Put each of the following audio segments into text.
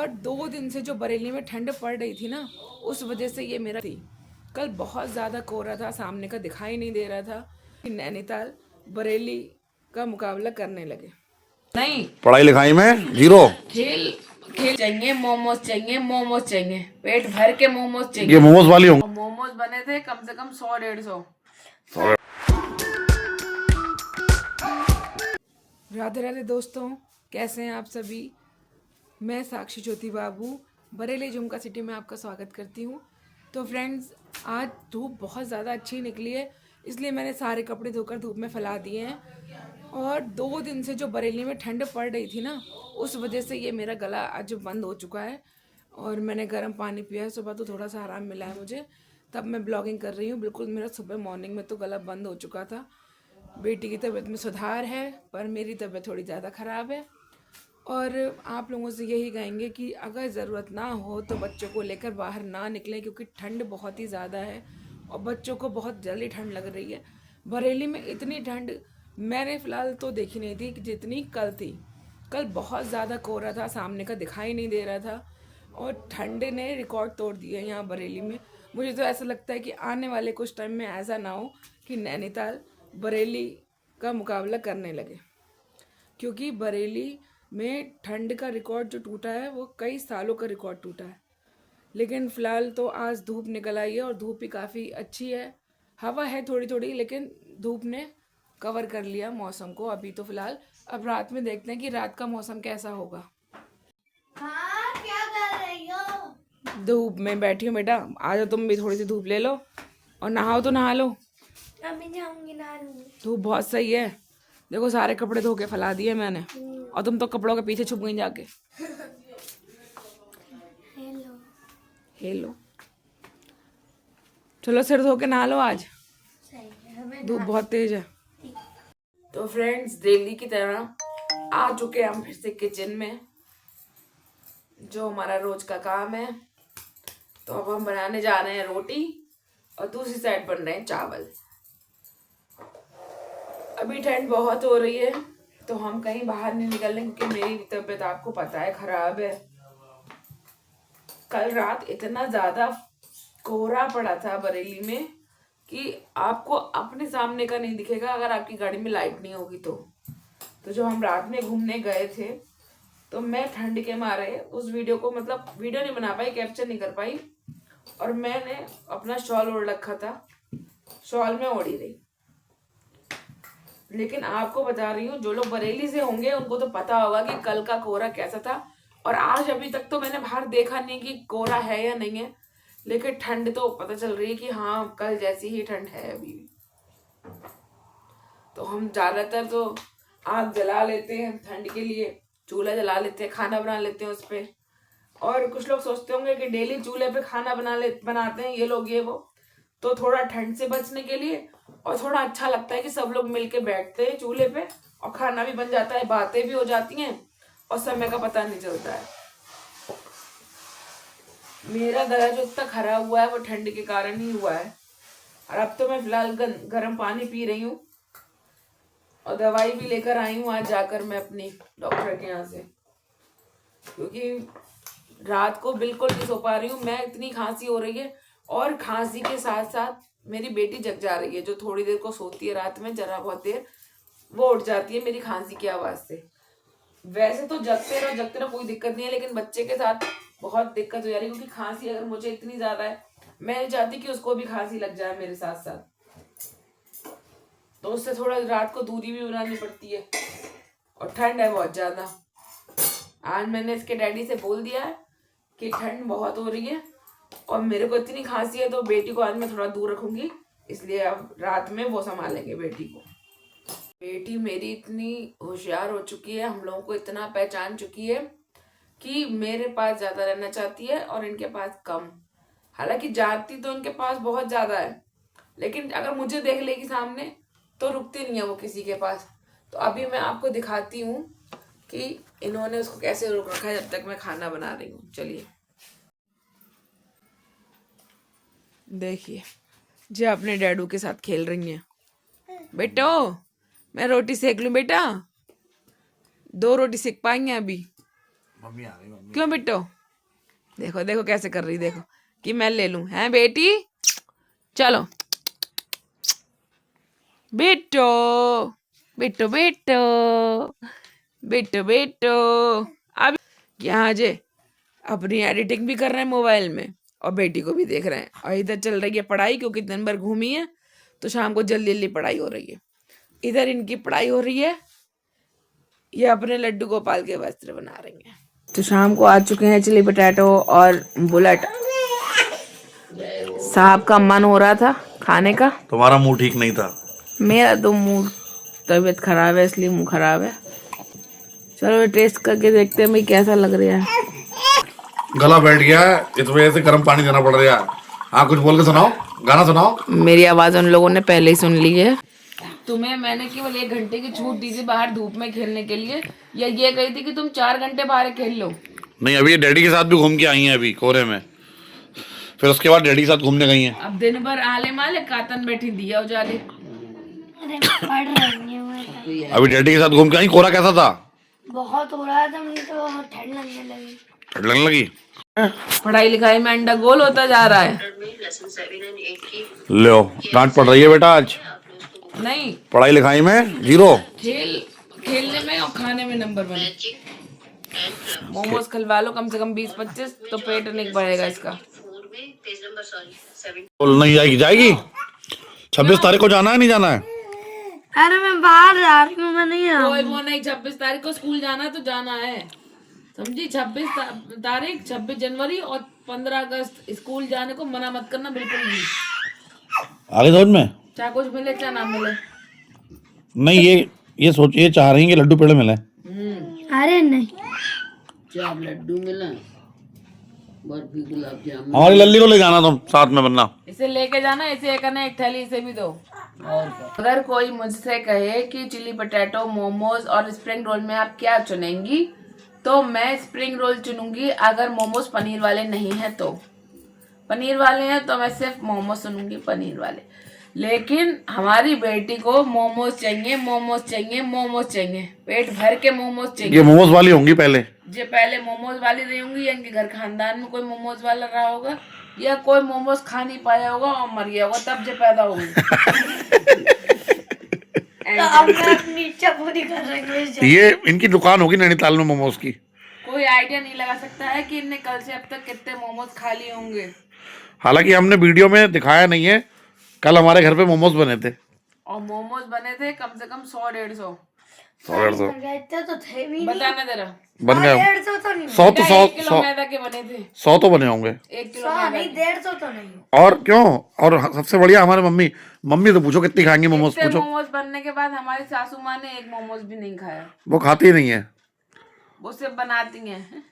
और 2 दिन से जो बरेली में ठंड पड़ रही थी ना, उस वजह से ये मेरा थी। कल बहुत ज़्यादा कोहरा था, सामने का दिखाई नहीं दे रहा था कि नैनीताल बरेली का मुकाबला करने लगे। नहीं, पढ़ाई लिखाई में जीरो। खेल खेल चाहिए, मोमोज चाहिए, मोमोज चाहिए, पेट भर के मोमोज चाहिए। ये मोमोज वाली हूँ। और मोमोज बने थे कम से कम 100-150। राधे राधे दोस्तों, कैसे हैं आप सभी। मैं साक्षी ज्योति बाबू बरेली झुमका सिटी में आपका स्वागत करती हूँ। तो फ्रेंड्स, आज धूप बहुत ज़्यादा अच्छी निकली है, इसलिए मैंने सारे कपड़े धोकर धूप में फैला दिए हैं। और 2 दिन से जो बरेली में ठंड पड़ रही थी ना, उस वजह से ये मेरा गला आज बंद हो चुका है। और मैंने गर्म पानी पिया है सुबह, तो थोड़ा सा आराम मिला है मुझे, तब मैं ब्लॉगिंग कर रही हूँ। बिल्कुल मेरा सुबह मॉर्निंग में तो गला बंद हो चुका था। बेटी की तबीयत में सुधार है, पर मेरी तबीयत थोड़ी ज़्यादा ख़राब है। और आप लोगों से यही कहेंगे कि अगर ज़रूरत ना हो तो बच्चों को लेकर बाहर ना निकलें, क्योंकि ठंड बहुत ही ज़्यादा है और बच्चों को बहुत जल्दी ठंड लग रही है। बरेली में इतनी ठंड मैंने फ़िलहाल तो देखी नहीं थी कि जितनी कल थी। कल बहुत ज़्यादा कोहरा था, सामने का दिखाई नहीं दे रहा था और ठंड ने रिकॉर्ड तोड़ दिया यहाँ बरेली में। मुझे तो ऐसा लगता है कि आने वाले कुछ टाइम में ऐसा ना हो कि नैनीताल बरेली का मुकाबला करने लगे, क्योंकि बरेली में ठंड का रिकॉर्ड जो टूटा है वो कई सालों का रिकॉर्ड टूटा है। लेकिन फ़िलहाल तो आज धूप निकल आई है और धूप भी काफ़ी अच्छी है। हवा है थोड़ी थोड़ी, लेकिन धूप ने कवर कर लिया मौसम को अभी तो फ़िलहाल। अब रात में देखते हैं कि रात का मौसम कैसा होगा। हाँ, क्या कर रही हो? धूप में बैठी हूँ बेटा, आ जाओ तुम भी, थोड़ी सी धूप ले लो और नहाओ तो नहा लो। अभी जाऊंगी नहाने। धूप बहुत सही है। देखो सारे कपड़े धो के फैला दिए मैंने, और तुम तो कपड़ों के पीछे छुप गई जाके। हेलो। हेलो, चलो सिर धो के नहा लो आज, सही है, हमें धूप बहुत तेज है। तो फ्रेंड्स, डेली की तरह आ चुके हम फिर से किचन में, जो हमारा रोज का काम है। तो अब हम बनाने जा रहे हैं रोटी और दूसरी साइड बन रहे हैं चावल। अभी ठंड बहुत हो रही है तो हम कहीं बाहर नहीं निकल रहे, क्योंकि मेरी तबीयत आपको पता है खराब है। कल रात इतना ज्यादा कोहरा पड़ा था बरेली में कि आपको अपने सामने का नहीं दिखेगा अगर आपकी गाड़ी में लाइट नहीं होगी तो जो हम रात में घूमने गए थे, तो मैं ठंड के मारे उस वीडियो को, मतलब वीडियो नहीं बना पाई, कैप्चर नहीं कर पाई, और मैंने अपना शॉल ओढ़ रखा था, शॉल में ओढ़ी रही। लेकिन आपको बता रही हूँ, जो लोग बरेली से होंगे उनको तो पता होगा कि कल का कोहरा कैसा था। और आज अभी तक तो मैंने बाहर देखा नहीं कि कोहरा है या नहीं है, लेकिन ठंड तो पता चल रही है कि हाँ कल जैसी ही ठंड है अभी भी। तो हम ज्यादातर तो आग जला लेते हैं ठंड के लिए, चूल्हा जला लेते हैं, खाना बना लेते हैं उस पे। और कुछ लोग सोचते होंगे कि डेली चूल्हे पे खाना बनाते हैं ये लोग, ये वो, तो थोड़ा ठंड से बचने के लिए और थोड़ा अच्छा लगता है कि सब लोग मिलके बैठते हैं चूल्हे पे और खाना भी बन जाता है, बातें भी हो जाती हैं और समय का पता नहीं चलता है। मेरा गला जो इतना खराब हुआ है वो ठंड के कारण ही हुआ है। और अब तो मैं फिलहाल गर्म पानी पी रही हूँ और दवाई भी लेकर आई हूँ आज जाकर मैं अपनी डॉक्टर के यहाँ से, क्योंकि रात को बिल्कुल नहीं सो पा रही हूँ मैं, इतनी खांसी हो रही है। और खांसी के साथ साथ मेरी बेटी जग जा रही है, जो थोड़ी देर को सोती है रात में, जरा बहुत देर, वो उठ जाती है मेरी खांसी की आवाज से। वैसे तो जगते रहो कोई दिक्कत नहीं है, लेकिन बच्चे के साथ बहुत दिक्कत हो जा रही है, क्योंकि खांसी अगर मुझे इतनी ज्यादा है, मैं नहीं चाहती कि उसको भी खांसी लग जाए मेरे साथ साथ। तो उससे थोड़ा रात को दूरी भी बनानी पड़ती है। और ठंड है बहुत ज्यादा। आज मैंने इसके डैडी से बोल दिया है कि ठंड बहुत हो रही है और मेरे को इतनी खांसी है, तो बेटी को आज मैं थोड़ा दूर रखूंगी, इसलिए अब रात में वो संभालेंगे बेटी को। बेटी मेरी इतनी होशियार हो चुकी है, हम लोगों को इतना पहचान चुकी है कि मेरे पास ज्यादा रहना चाहती है और इनके पास कम। हालांकि जाती तो इनके पास बहुत ज्यादा है, लेकिन अगर मुझे देख लेगी सामने तो रुकती नहीं है वो किसी के पास। तो अभी मैं आपको दिखाती हूँ कि इन्होंने उसको कैसे रोक रखा है जब तक मैं खाना बना रही हूँ। चलिए देखिए, जी अपने डैडू के साथ खेल रही हैं। बेटो मैं रोटी सेक लूं बेटा, 2 रोटी सेक पाएंगे अभी। मम्मी आ गई। मम्मी क्यों बेटो? देखो देखो कैसे कर रही, देखो कि मैं ले लूं, हैं बेटी, चलो बेटो बेटो बेटो बेटो बेटो। अब यहाँ जे अपनी एडिटिंग भी कर रहे हैं मोबाइल में और बेटी को भी देख रहे हैं, और इधर चल रही है पढ़ाई, क्योंकि दिन भर घूमी है तो शाम को जल्दी जल्दी पढ़ाई हो रही है। इधर इनकी पढ़ाई हो रही है, ये अपने लड्डू गोपाल के वस्त्र बना रही हैं। तो शाम को आ चुके हैं चिली पटेटो और बुलेट। साहब का मन हो रहा था खाने का, तुम्हारा मुंह ठीक नहीं था। मेरा तो मुंह, तबीयत खराब है इसलिए मुंह खराब है। चलो टेस्ट करके देखते हैं भाई कैसा लग रहा है। गला बैठ गया है, इस वजह से गर्म पानी देना पड़ रहा है। हाँ कुछ बोल के सुनाओ, गाना सुनाओ। मेरी आवाज उन लोगों ने पहले ही सुन ली है। तुम्हें मैंने केवल 1 घंटे की छूट दी थी बाहर धूप में खेलने के लिए, या ये कही थी कि तुम 4 घंटे बाहर खेल लो? नहीं, अभी ये डैडी के साथ भी घूम के आई हैं अभी कोरे में, फिर उसके बाद डैडी के साथ घूमने गई हैं। अब दिन भर आले माले कातन बैठी दिया उजाले। अरे पढ़ रही हूँ मैं। अभी डैडी के साथ घूम के आई। कोरा कैसा था? बहुत हो रहा था, मुझे तो ठंड लगने लगी। ठंड लगने लगी। पढ़ाई लिखाई में अंडा गोल होता जा रहा है। लो डांट पड़ रही है बेटा आज। नहीं, पढ़ाई लिखाई में जीरो, खेलने में और खाने में नंबर 1। मोमोज खिलवा लो कम से कम 20-25, तो पेट नहीं बढ़ेगा इसका। नहीं जाएगी? जाएगी 26 तारीख को जाना है, नहीं जाना है? अरे मैं बाहर जा रही हूँ, मैं नहीं आ कोई वो नहीं, 26 तारीख को स्कूल जाना है तो जाना है, समझी? 26 तारीख, 26 जनवरी और 15 अगस्त स्कूल जाने को मना मत करना बिल्कुल भी। आगे समझ में, चाहे कुछ मिले चाहे ना मिले। नहीं ये सोच, ये चाह रही है कि लड्डू पेड़े मिले। अरे नहीं, चार लड्डू मिला, बर्फी, गुलाब जामुन। हमारी लल्ली को ले जाना तुम साथ में, बनना। इसे लेके जाना, इसे एक ना एक थैली इसे भी दो। और क्या? अगर कोई मुझसे कहे कि चिली पटेटो, मोमोज और स्प्रिंग रोल में आप क्या चुनेंगी, तो मैं स्प्रिंग रोल चुनूंगी। अगर मोमोज पनीर वाले नहीं हैं तो, पनीर वाले हैं तो मैं सिर्फ मोमोज चुनूंगी, पनीर वाले। लेकिन हमारी बेटी को मोमोज चाहिए, मोमोज चाहिए, मोमोज चाहिए, पेट भर के मोमोज ये चाहिए। मोमोज वाली होंगी पहले। जो पहले मोमोज वाली रही होंगी, या इनके घर खानदान में कोई मोमोज वाला रहा होगा, या कोई मोमोज खा नहीं पाया होगा और मर गया होगा, तब जो पैदा होगी। तो अब मैं अपनी इच्छा पूरी कर रही हूँ। ये इनकी दुकान होगी नैनीताल में मोमोज की। कोई आइडिया नहीं लगा सकता है कि इनने कल से अब तक कितने मोमोज खा लिए होंगे। हालांकि हमने वीडियो में दिखाया नहीं है, कल हमारे घर पे मोमोज बने थे, और मोमोज बने थे कम से कम 100-150। 100 तो थे भी नहीं। बताना जरा, बन गए 150 तो नहीं, 100 तो 1 किलो मैदा के बने थे। 100 तो बने होंगे। 1 किलो 100 मैदा नहीं, के। 150 तो नहीं। और क्यों? और सबसे बढ़िया हमारे मम्मी तो पूछो कितनी खाएंगी मोमोज, इतने पूछो। मोमोज बनने के बाद हमारी सासू माँ ने एक मोमोज भी नहीं खाया। वो खाती ही नहीं है, वो सिर्फ बनाती हैं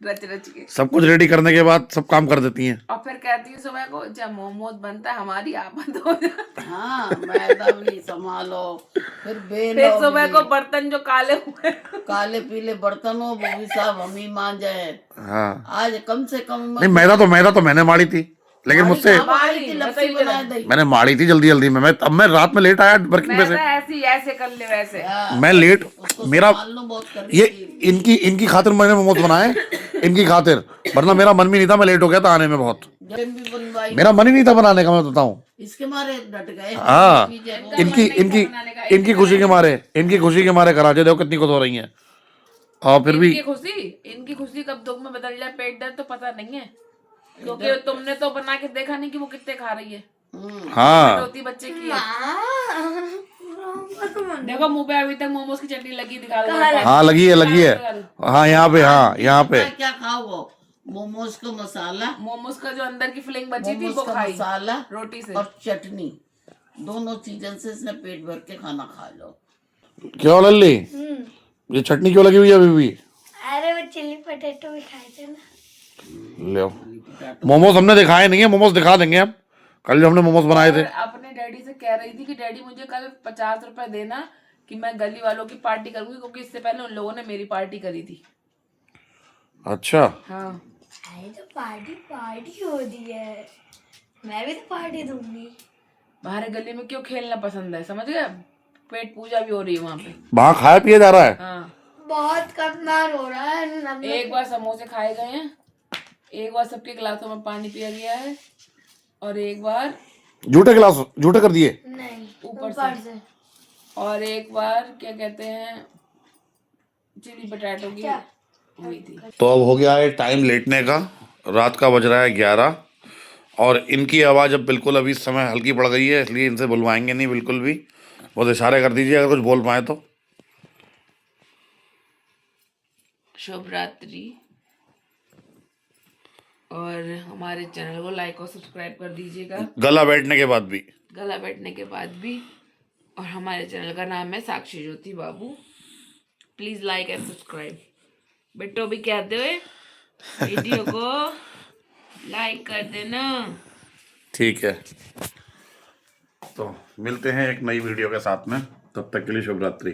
रच रच के, सब कुछ रेडी करने के बाद सब काम कर देती हैं। और फिर कहती है सुबह को जब मोमोज बनता है हमारी आफत हो जाती है। हाँ, मैदा भी संभालो, फिर बेलो फिर सुबह भी। को बर्तन जो काले हुए, काले पीले बर्तन हो, वो भी सब हम ही मांजे हैं। हाँ आज कम से कम नहीं, मैदा तो मैंने मारी थी, लेकिन मुझसे बाड़ी की लपसी बना दी। मैंने मारी थी जल्दी जल्दी में। अब मैं रात में लेट आया वर्किंग पे से, मैदा ऐसी ऐसे कर ले वैसे। मैं लेट, मेरा मान लो बहुत कर ये इनकी खातिर मैंने मोमोज बनाए, इनकी खातिर, वरना मेरा मन भी नहीं था, मैं लेट हो गया था आने में बहुत। जब भी बनवाई, मेरा मन ही नहीं था बनाने का, मैं बताऊं। इसके मारे डट गए। हाँ, पीछे इनकी खुशी के मारे करा दे, देखो कितनी खुश हो रही हैं। और फिर भी इनकी खुशी कब दुख में बदल जाए पेट दर्द तो पता नहीं है, क्योंकि तुमने तो बना के देखा नहीं कि वो कितने खा रही है। हाँ रोती बच्चे की है। देखो मुंह पे अभी तक मोमोज की चटनी लगी, दिखा दो। हाँ लगी है हाँ यहाँ पे, हाँ यहाँ पे। क्या खाओ? मोमोज का मसाला, मोमोज का जो अंदर की फिलिंग बची थी मोमोज वो का खाई मसाला रोटी से। और चटनी, दोनों चीजों से इसने पेट भर के खाना खा लो। क्यों लल्ली, ये चटनी क्यों लगी हुई है अभी भी? अरे वो चिली पटेटो भी खाए थे ना। ले मोमोज हमने दिखाए नहीं है, मोमोज दिखा देंगे अब, कल जो हमने मोमोज बनाए थे। अपने डैडी से कह रही थी कि डैडी मुझे कल 50 रुपए देना कि मैं गली वालों की पार्टी करूंगी, क्योंकि इससे पहले उन लोगों ने मेरी पार्टी करी थी। अच्छा, अरे तो पार्टी हो रही है, मैं भी तो पार्टी दूंगी। बाहर गली में क्यों खेलना पसंद है, समझ गए? पेट पूजा भी हो रही है वहाँ पे। वहाँ खाया पिया जा रहा है। हाँ, बहुत कमदार हो रहा है। एक बार समोसे खाए गए हैं, एक बार सबके गिलासों में पानी पिया गया है और एक बार झूठे गिलास झूठे कर दिए। नहीं, ऊपर ऊपर से। से। और एक बार क्या कहते हैं चिली पटाटो की क्या? हुई थी। तो अब हो गया है टाइम लेटने का, रात का बज रहा है 11 और इनकी आवाज़ अब बिल्कुल अभी इस समय हल्की पड़ गई है, इसलिए इनसे बुलवाएंगे नहीं बिल्कुल भी। बहुत इशारे कर दीजिए अगर कुछ बोल पाए तो। शुभ रात्रि और हमारे चैनल को लाइक और सब्सक्राइब कर दीजिएगा गला बैठने के बाद भी। गला बैठने के बाद भी। और हमारे चैनल का नाम है Sakshi Jyoti Babu. Please like and subscribe. बेटो भी कहते हुए वीडियो को लाइक कर देना। ठीक है, तो मिलते हैं एक नई वीडियो के साथ में, तब तक के लिए शुभ रात्रि।